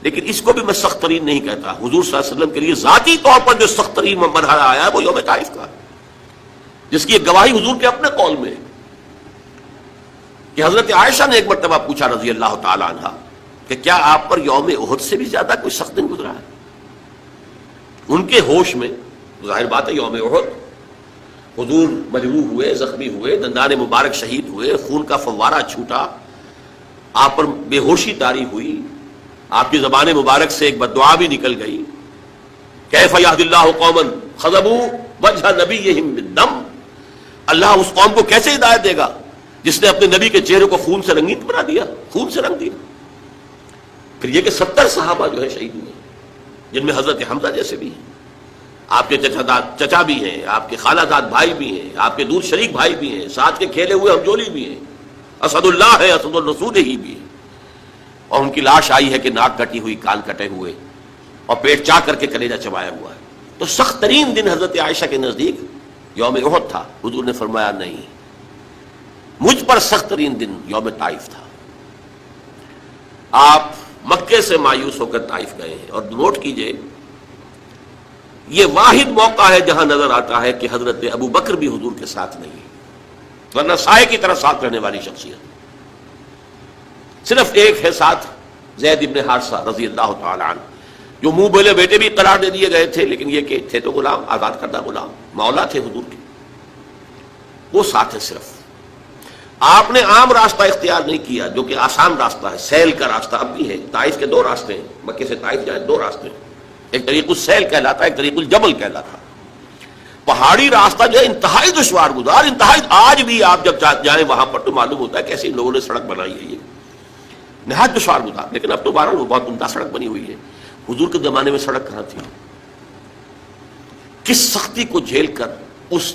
لیکن اس کو بھی میں سخت ترین نہیں کہتا. حضور صلی اللہ علیہ وسلم کے لیے ذاتی طور پر جو سخت ترین مرحلہ آیا ہے وہ یوم طائف کا، جس کی ایک گواہی حضور کے اپنے قول میں ہے کہ حضرت عائشہ نے ایک مرتبہ پوچھا رضی اللہ تعالی عنہ کہ کیا آپ پر یوم احد سے بھی زیادہ کوئی سخت دن گزرا ہے؟ ان کے ہوش میں ظاہر بات ہے یوم احد حضور مجروح ہوئے، زخمی ہوئے، دندان مبارک شہید ہوئے، خون کا فوارہ چھوٹا، آپ پر بے ہوشی طاری ہوئی، آپ کی زبان مبارک سے ایک بددعا بھی نکل گئی. کیف یہدی اللہ قوما خضبوا وجہ نبیہم بالدم، اللہ اس قوم کو کیسے ہدایت دے گا جس نے اپنے نبی کے چہرے کو خون سے رنگین بنا دیا، خون سے رنگ دیا. پھر یہ کہ 70 صحابہ جو ہے شہید ہوئے، جن میں حضرت حمزہ جیسے بھی ہیں، آپ کے چچا بھی ہیں، آپ کے خالہ زاد بھائی بھی ہیں، آپ کے دور شریک بھائی بھی ہیں، ساتھ کے کھیلے ہوئے ہمجولی بھی ہیں، اسد اللہ ہے، اسد الرسول ہی بھی ہے. اور ان کی لاش آئی ہے کہ ناک کٹی ہوئی، کان کٹے ہوئے اور پیٹ چاک کر کے کلیجہ چبایا ہوا ہے. تو سخت ترین دن حضرت عائشہ کے نزدیک یوم احد تھا. حضور نے فرمایا نہیں، مجھ پر سخت ترین دن یوم طائف تھا. آپ مکے سے مایوس ہو کر طائف گئے ہیں، اور نوٹ کیجئے یہ واحد موقع ہے جہاں نظر آتا ہے کہ حضرت ابو بکر بھی حضور کے ساتھ نہیں ہے، ورنہ سائے کی طرح ساتھ رہنے والی شخصیت. صرف ایک ہے ساتھ، زید ابن حارثہ رضی اللہ تعالی عنہ، جو منہ بولے بیٹے بھی قرار دے دیے گئے تھے، لیکن یہ کہ تھے تو غلام، آزاد کردہ غلام، مولا تھے حضور کے، وہ ساتھ ہے. صرف آپ نے عام راستہ اختیار نہیں کیا جو کہ آسان راستہ ہے، سیل کا راستہ. اب بھی ہے، طائف کے 2 راستے ہیں، مکے سے طائف جائیں 2 راستے ہیں، ایک طریق السیل کہلاتا ہے، ایک طریق الجبل کہلاتا ہے. پہاڑی راستہ جو ہے انتہائی دشوار گزار، انتہائی. آج بھی آپ جب جائیں وہاں پر تو معلوم ہوتا ہے کیسے ان لوگوں نے سڑک بنائی ہے، یہ نہایت دشوار گزار. لیکن اب تو بہرحال وہ بہت عمدہ سڑک بنی ہوئی ہے. حضور کے زمانے میں سڑک کہاں تھی؟ کس سختی کو جھیل کر اس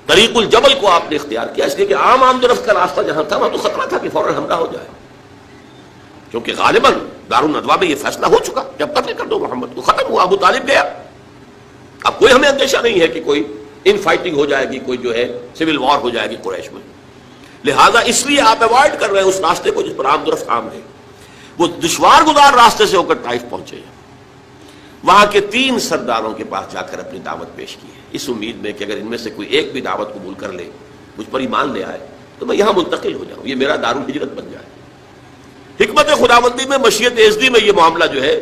طریق الجبل کو آپ نے اختیار کیا، اس لیے کہ عام طرف کا راستہ جہاں تھا وہاں تو خطرہ تھا کہ فوراً حملہ ہو جائے، کیونکہ غالباً دارالندوا میں یہ فیصلہ ہو چکا جب قتل کر دو محمد کو، ختم ہوا، ابو طالب گیا. اب کوئی ہمیں اندیشہ نہیں ہے کہ کوئی ان فائٹنگ ہو جائے گی، کوئی جو ہے سول وار ہو جائے گی قریش میں. لہذا اس لیے آپ ایوائڈ کر رہے ہیں اس راستے کو جس پر عام طرف عام ہے. وہ دشوار گزار راستے سے ہو کر طائف پہنچے ہیں. وہاں کے 3 سرداروں کے پاس جا کر اپنی دعوت پیش کی ہے، اس امید میں کہ اگر ان میں سے کوئی ایک بھی دعوت قبول کر لے، مجھ پر ایمان لے آئے، تو میں یہاں منتقل ہو جاؤں، یہ میرا دارالہجرت بن جائے. حکمت خداوندی میں، مشیت ازدی میں یہ معاملہ جو ہے،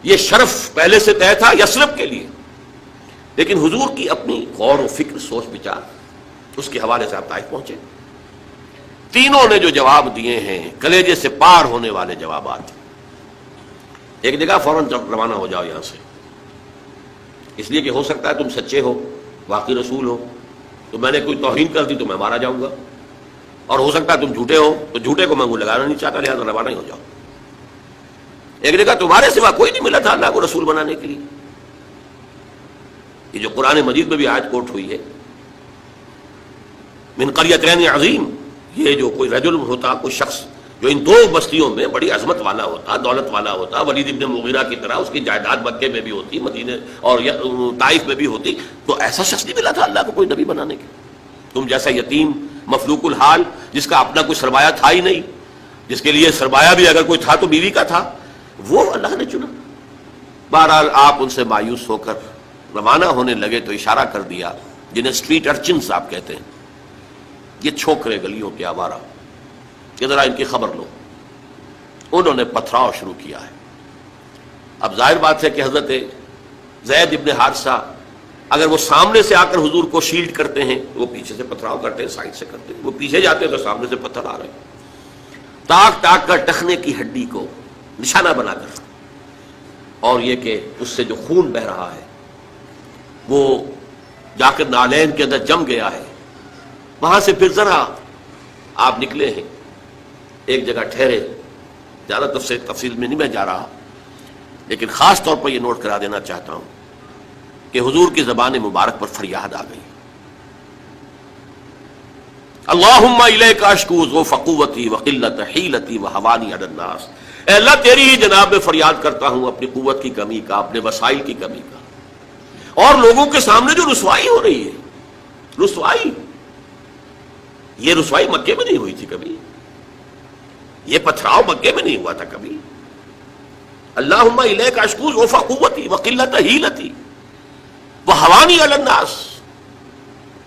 یہ شرف پہلے سے طے تھا یثرب کے لیے، لیکن حضور کی اپنی غور و فکر، سوچ بچار، اس کے حوالے سے آپ طائف پہنچے. تینوں نے جو جواب دیے ہیں کلیجے سے پار ہونے والے جوابات. ایک جگہ فوراً روانہ ہو جاؤ یہاں سے، اس لیے کہ ہو سکتا ہے تم سچے ہو، واقعی رسول ہو، تو میں نے کوئی توہین کر دی تو میں مارا جاؤں گا، اور ہو سکتا ہے تم جھوٹے ہو تو جھوٹے کو میں منہ لگانا نہیں چاہتا، لہٰذا روانہ ہی ہو جاؤ. ایک جگہ تمہارے سوا کوئی نہیں ملا تھا اللہ کو رسول بنانے کے لیے. یہ جو قرآن مجید میں بھی آیت کوٹ ہوئی ہے، من قریتین عظیم، یہ جو کوئی رجل ہوتا، کوئی شخص جو ان 2 بستیوں میں بڑی عظمت والا ہوتا، دولت والا ہوتا، ولید ابن مغیرہ کی طرح اس کی جائیداد مکے میں بھی ہوتی، مدینے اور طائف میں بھی ہوتی، تو ایسا شخص نہیں ملا تھا اللہ کو کوئی نبی بنانے کے. تم جیسا یتیم مفلوق الحال، جس کا اپنا کوئی سرمایہ تھا ہی نہیں، جس کے لیے سرمایہ بھی اگر کوئی تھا تو بیوی کا تھا، وہ اللہ نے چنا. بہرحال آپ ان سے مایوس ہو کر روانہ ہونے لگے تو اشارہ کر دیا، جنہیں اسٹریٹ ارچنز آپ کہتے ہیں، یہ چھوکرے گلیوں کے آوارہ، کہ ذرا ان کی خبر لو. انہوں نے پتھراؤ شروع کیا ہے. اب ظاہر بات ہے کہ حضرت زید ابن حارثہ اگر وہ سامنے سے آ کر حضور کو شیلڈ کرتے ہیں، وہ پیچھے سے پتھراؤ کرتے ہیں، سائڈ سے کرتے ہیں. وہ پیچھے جاتے ہیں تو سامنے سے پتھر آ رہے ہیں، تاک تاک کر ٹخنے کی ہڈی کو نشانہ بنا کر، اور یہ کہ اس سے جو خون بہ رہا ہے وہ جا کر نالین کے اندر جم گیا ہے. وہاں سے پھر ذرا آپ نکلے ہیں، ایک جگہ ٹھہرے. زیادہ تفصیل میں نہیں میں جا رہا، لیکن خاص طور پر یہ نوٹ کرا دینا چاہتا ہوں کہ حضور کی زبان مبارک پر فریاد آ گئی، اللہم الیک اشکو ذوف قوتی وقلت حیلتی وہوانی علی الناس. اے اللہ تیری ہی جناب میں فریاد کرتا ہوں اپنی قوت کی کمی کا، اپنے وسائل کی کمی کا، اور لوگوں کے سامنے جو رسوائی ہو رہی ہے. رسوائی، یہ رسوائی مکے میں نہیں ہوئی تھی کبھی، یہ پتھراؤ مکے میں نہیں ہوا تھا کبھی. اللہم الیک اشکو ضعف قوتی وقلت حیلتی وہوانی علی الناس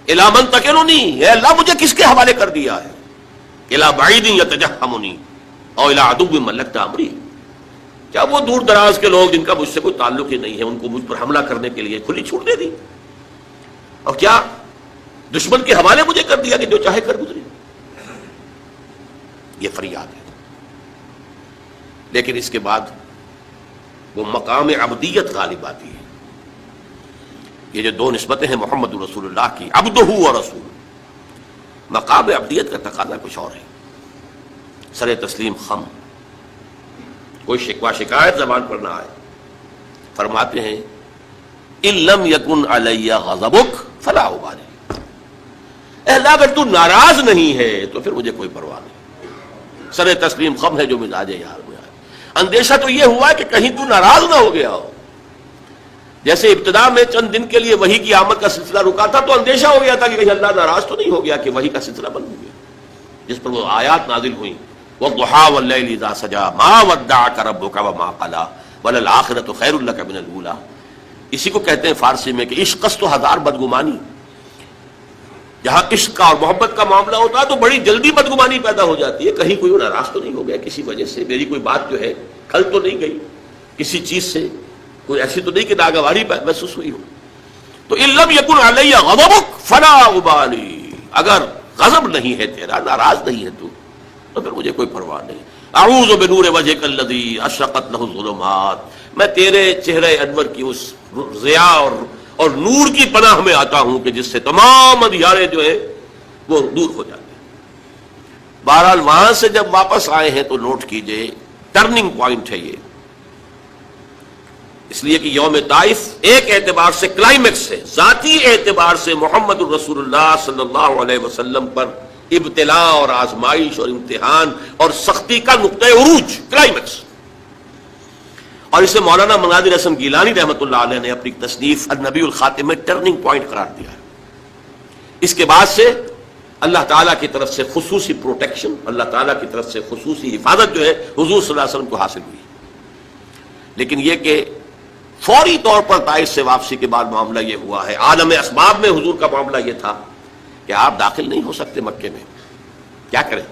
الی من تکلنی، اے اللہ مجھے کس کے حوالے کر دیا ہے، الی بعید یتجہمنی اور الی عدو ملکت امری، کیا وہ دور دراز کے لوگ جن کا مجھ سے کوئی تعلق ہی نہیں ہے ان کو مجھ پر حملہ کرنے کے لیے کھلی چھوٹ دے دی، اور کیا دشمن کے حوالے مجھے کر دیا کہ جو چاہے کر گزری. یہ فریاد ہے. لیکن اس کے بعد وہ مقام عبدیت غالب آتی ہے. یہ جو دو نسبتیں ہیں محمد رسول اللہ کی، عبدہ و رسول، مقام عبدیت کا تقاضا کچھ اور ہے. سر تسلیم خم، کوئی شکوہ شکایت زبان پر نہ آئے. فرماتے ہیں ان لم یکن علی غضبک فلا ابالی، اے اللہ اگر تو ناراض نہیں ہے تو پھر مجھے کوئی پرواہ نہیں. سر تسلیم خم ہے جو مزاج یار میں آئے. اندیشہ تو یہ ہوا کہ کہیں تو ناراض نہ ہو گیا ہو. جیسے ابتدا میں چند دن کے لیے وحی کی آمد کا سلسلہ رکا تھا تو اندیشہ ہو گیا تھا کہ کہیں اللہ ناراض تو نہیں ہو گیا کہ وحی کا سلسلہ بند ہو گیا، جس پر وہ آیات نازل ہوئیں وَالضُّحَىٰ وَاللَّيْلِ إِذَا سَجَىٰ مَا وَدَّعَكَ رَبُّكَ وَمَا قَلَىٰ وَلَلْآخِرَةُ خَيْرٌ لَكَ مِنَ الْأُولَىٰ. اسی کو کہتے ہیں فارسی میں کہ عشق تو ہزار بدگمانی. جہاں عشق کا اور محبت کا معاملہ ہوتا ہے تو بڑی جلدی بدگمانی پیدا ہو جاتی ہے. کہیں کوئی ناراض تو نہیں ہو گیا کسی وجہ سے، میری کوئی بات جو ہے کھل تو نہیں گئی کسی چیز سے، کوئی ایسی تو نہیں کہ ناگواری محسوس ہوئی ہو. تو ان لم یکن علی غضبک فلا ابالی، اگر غضب نہیں ہے تیرا، ناراض نہیں ہے تو پھر مجھے کوئی پرواہ نہیں. اعوذ بنور وجهک الذی اشرقت له الظلمات، میں تیرے چہرے انور کی اس ضیاء اور نور کی پناہ میں آتا ہوں کہ جس سے تمام اندھیارے جو ہیں وہ دور ہو جاتے ہیں. بہرحال وہاں سے جب واپس آئے ہیں تو نوٹ کیجئے ٹرننگ پوائنٹ ہے یہ، اس لیے کہ یوم طائف ایک اعتبار سے کلائمیکس ہے، ذاتی اعتبار سے محمد الرسول اللہ صلی اللہ علیہ وسلم پر ابتلاء اور آزمائش اور امتحان اور سختی کا نقطہ عروج، کلائمیکس. اور اسے مولانا مناظر حسن گیلانی رحمۃ اللہ علیہ نے اپنی تصنیف النبی الخاتم میں ٹرننگ پوائنٹ قرار دیا ہے. اس کے بعد سے اللہ تعالیٰ کی طرف سے خصوصی پروٹیکشن، اللہ تعالیٰ کی طرف سے خصوصی حفاظت جو ہے حضور صلی اللہ علیہ وسلم کو حاصل ہوئی. لیکن یہ کہ فوری طور پر طائف سے واپسی کے بعد معاملہ یہ ہوا ہے، عالم اسباب میں حضور کا معاملہ یہ تھا کہ آپ داخل نہیں ہو سکتے مکے میں. کیا کریں؟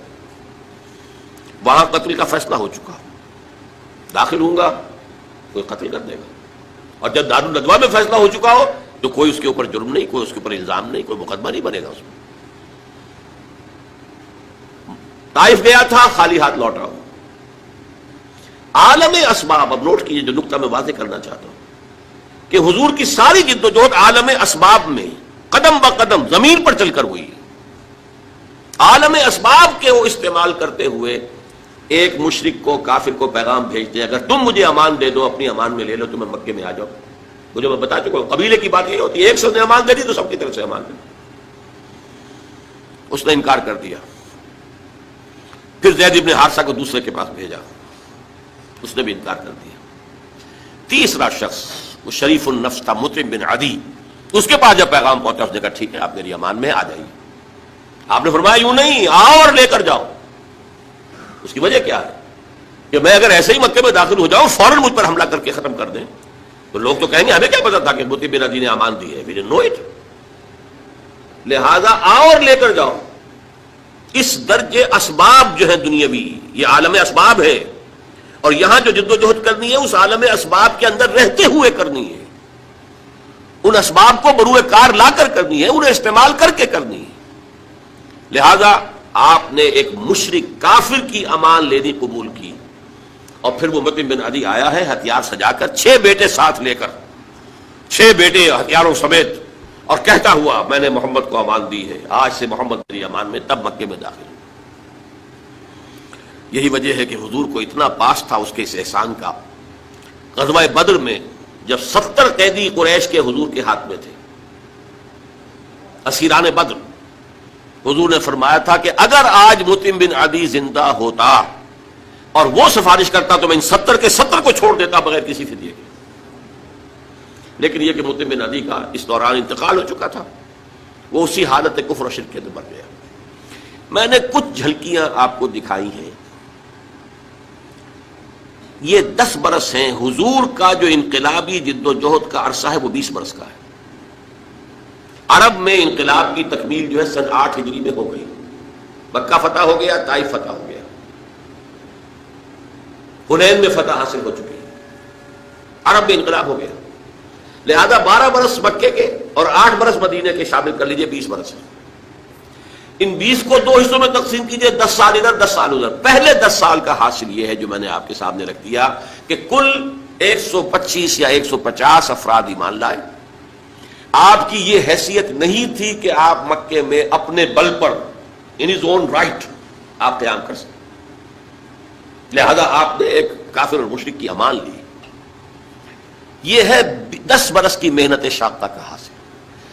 وہاں قتل کا فیصلہ ہو چکا، داخل ہوں گا کوئی قتل کر دے گا، اور جب دارالندوا میں فیصلہ ہو چکا ہو تو کوئی اس کے اوپر جرم نہیں، کوئی اس کے اوپر الزام نہیں، کوئی مقدمہ نہیں بنے گا اس میں. طائف گیا تھا، خالی ہاتھ لوٹا ہوں. عالم اسباب، اب نوٹ کیجیے جو نقطہ میں واضح کرنا چاہتا ہوں کہ حضور کی ساری جد و جہد عالم اسباب میں قدم با قدم زمین پر چل کر ہوئی. عالم اسباب کے وہ استعمال کرتے ہوئے ایک مشرک کو، کافر کو پیغام بھیجتے ہیں، اگر تم مجھے امان دے دو، اپنی امان میں لے لو تو میں مکے میں آ جاؤں. مجھے میں بتا چکا ہوں قبیلے کی بات یہ ہوتی ہے، ایک سے نے امان دے دی تو سب کی طرف سے امان دے دی. اس نے انکار کر دیا. پھر زید بن حارثہ کو دوسرے کے پاس بھیجا، اس نے بھی انکار کر دیا. تیسرا شخص وہ شریف النفس تھا مطعم بن عدی، اس کے پاس جب پیغام پہنچا اس نے کہا ٹھیک ہے آپ میری امان میں آ جائیے. آپ نے فرمایا یوں نہیں، آؤ اور لے کر جاؤ. اس کی وجہ کیا ہے کہ میں اگر ایسے ہی مکے میں داخل ہو جاؤں فوراً مجھ پر حملہ کر کے ختم کر دیں تو لوگ تو کہیں گے ہمیں کیا پتا تھا کہ مطعم بن عدی نے امان دی ہے. We didn't know it. لہذا آؤ اور لے کر جاؤ. اس درجے اسباب جو ہے دنیاوی، یہ عالم اسباب ہے، اور یہاں جو جد و جہد کرنی ہے اس عالم اسباب کے اندر رہتے ہوئے کرنی ہے. ان اسباب کو بروئے کار لا کر کرنی ہے، انہیں استعمال کر کے کرنی ہے. لہذا آپ نے ایک مشرک کافر کی امان لینی قبول کی، اور پھر وہ مطعم بن عدی آیا ہے ہتھیار سجا کر، 6 بیٹے ساتھ لے کر، 6 بیٹے ہتھیاروں سمیت، اور کہتا ہوا میں نے محمد کو امان دی ہے، آج سے محمد میری امان میں. تب مکے میں داخل. یہی وجہ ہے کہ حضور کو اتنا پاس تھا اس کے اس احسان کا. غزوہ بدر میں جب 70 قیدی قریش کے حضور کے ہاتھ میں تھے، اسیران بدر، حضور نے فرمایا تھا کہ اگر آج مطعم بن عدی زندہ ہوتا اور وہ سفارش کرتا تو میں ان 70 کے 70 کو چھوڑ دیتا بغیر کسی فدیے کے. لیکن یہ کہ مطعم بن عدی کا اس دوران انتقال ہو چکا تھا، وہ اسی حالت کفر و شرک کے اندر مر گیا. میں نے کچھ جھلکیاں آپ کو دکھائی ہیں. یہ 10 برس ہیں. حضور کا جو انقلابی جد و جہد کا عرصہ ہے وہ 20 برس کا ہے. عرب میں انقلاب کی تکمیل جو ہے سن 8 ہجری میں ہو گئی. مکہ فتح ہو گیا، طائف فتح ہو گیا، حنین میں فتح حاصل ہو چکی ہے، عرب میں انقلاب ہو گیا. لہذا 12 برس مکے کے اور 8 برس مدینے کے شامل کر لیجئے، 20 برس ہے. ان 20 کو 2 حصوں میں تقسیم کیجئے، 10 سال ادھر 10 سال ادھر. پہلے 10 سال کا حاصل یہ ہے جو میں نے آپ کے سامنے رکھ دیا کہ کل 125 یا 150 افراد ایمان لائے. آپ کی یہ حیثیت نہیں تھی کہ آپ مکے میں اپنے بل پر ان ہز اون رائٹ آپ قیام کر سکیں، لہذا آپ نے ایک کافر اور مشرک کی امان لی. یہ ہے 10 برس کی محنت شاقہ کا حاصل.